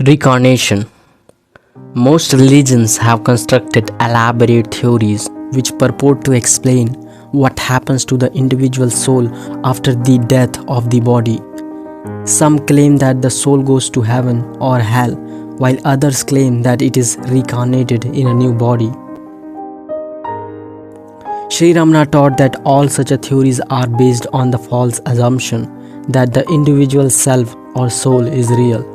Reincarnation. Most religions have constructed elaborate theories which purport to explain what happens to the individual soul after the death of the body. Some claim that the soul goes to heaven or hell, while others claim that it is reincarnated in a new body. Sri Ramana taught that all such theories are based on the false assumption that the individual self or soul is real.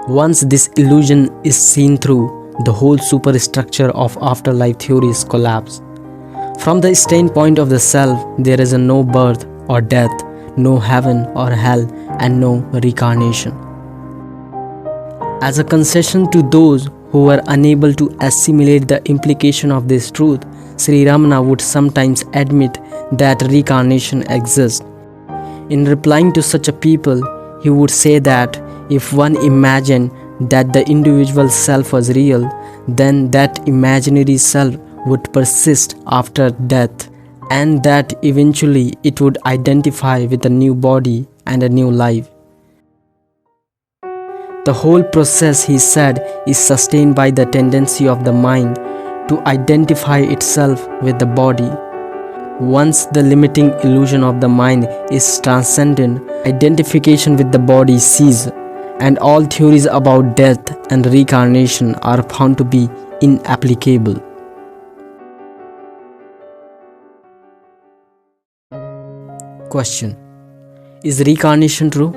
Once this illusion is seen through, the whole superstructure of afterlife theories collapse. From the standpoint of the self, there is no birth or death, no heaven or hell, and no reincarnation. As a concession to those who were unable to assimilate the implication of this truth, Sri Ramana would sometimes admit that reincarnation exists. In replying to such a people, he would say that if one imagined that the individual self was real, then that imaginary self would persist after death, and that eventually it would identify with a new body and a new life. The whole process, he said, is sustained by the tendency of the mind to identify itself with the body. Once the limiting illusion of the mind is transcended, identification with the body ceases, and all theories about death and reincarnation are found to be inapplicable. Question: is reincarnation true?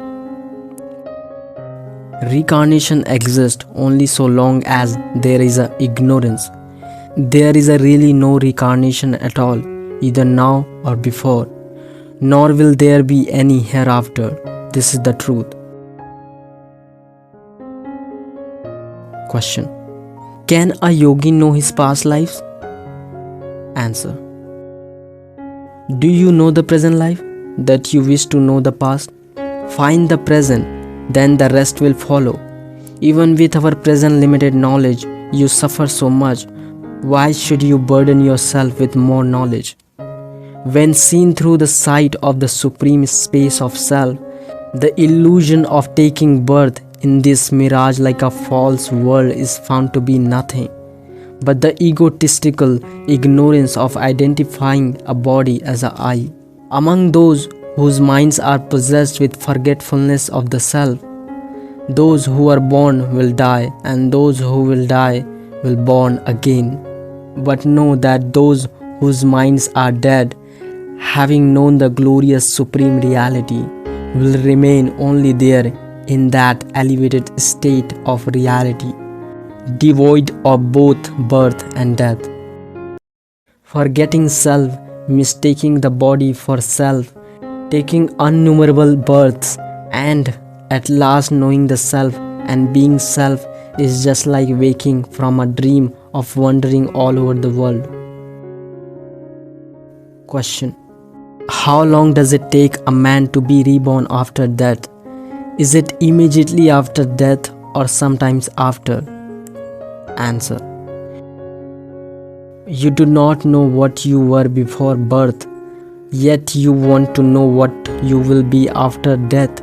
Reincarnation exists only so long as there is a ignorance. There is a really no reincarnation at all, either now or before, nor will there be any hereafter. This is the truth. Question: can a yogi know his past lives? Answer: do you know the present life that you wish to know the past? Find the present, then the rest will follow. Even with our present limited knowledge, you suffer so much. Why should you burden yourself with more knowledge? When seen through the sight of the supreme space of self, the illusion of taking birth in this mirage like a false world is found to be nothing but the egotistical ignorance of identifying a body as a I. Among those whose minds are possessed with forgetfulness of the self, those who are born will die, and those who will die will born again. But know that those whose minds are dead, having known the glorious supreme reality, will remain only there in that elevated state of reality, devoid of both birth and death. Forgetting self, mistaking the body for self, taking innumerable births, and at last knowing the self and being self is just like waking from a dream of wandering all over the world. Question: how long does it take a man to be reborn after death? Is it immediately after death or sometimes after? Answer: you do not know what you were before birth, yet you want to know what you will be after death.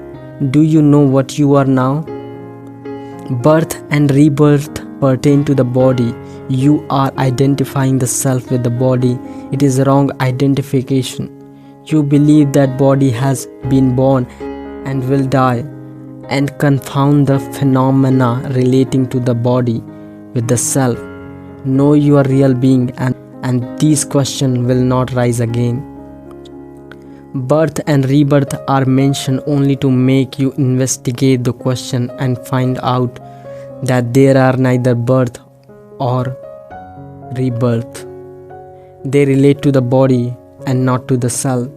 Do you know what you are now? Birth and rebirth pertain to the body. You are identifying the self with the body. It is wrong identification. You believe that body has been born and will die, and confound the phenomena relating to the body with the self. Know your real being, and these questions will not rise again. Birth and rebirth are mentioned only to make you investigate the question and find out that there are neither birth or rebirth. They relate to the body and not to the self.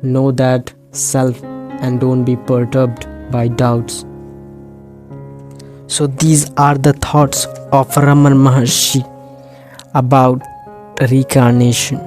Know that self and don't be perturbed by doubts. So these are the thoughts of Ramana Maharshi about reincarnation.